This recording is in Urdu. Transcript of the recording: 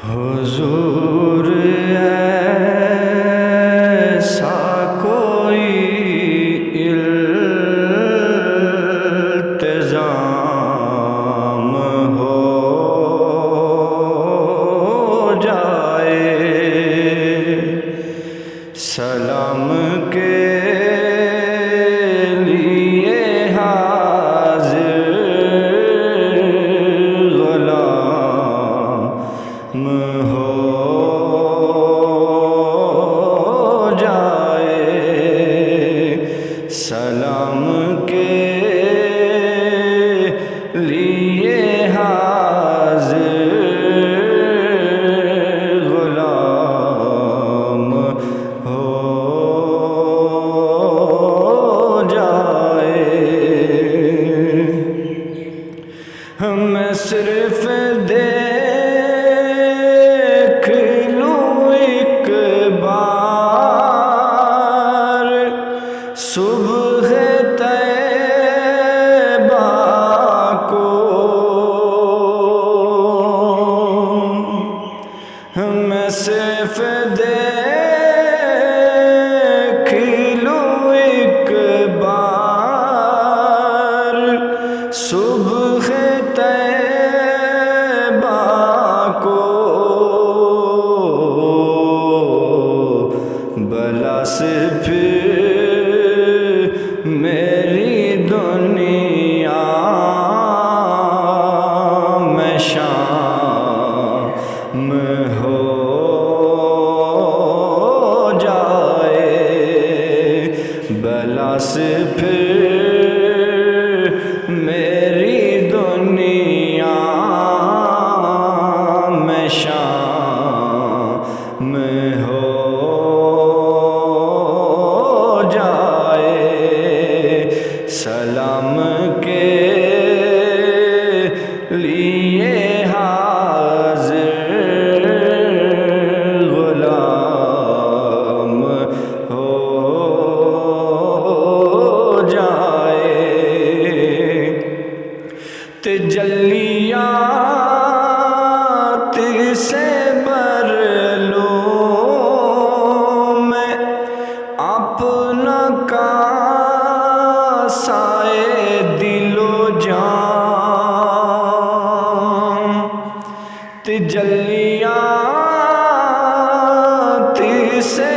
حضور ایسا کوئی التزام ہو جائے، سلام کے لیے حاضر غلام ہو جائے، سلام کے لیے حاضر غلام ہو جائے۔ میں صرف دیکھ لوں ایک بار صبح طیبہ کو، میں صرف دیکھ لوں ایک بار صبح طیبہ کو، بلا سے پھر میری دنیا میں شام ہو جائے، بلا سے پھر میری دنیا میں شام ہو جائے، سلام کے لیے حاضر غلام ہو جائے۔ تجلیات سے بر لوں میں اپنا کاسائے دل و جان، تجلیات سے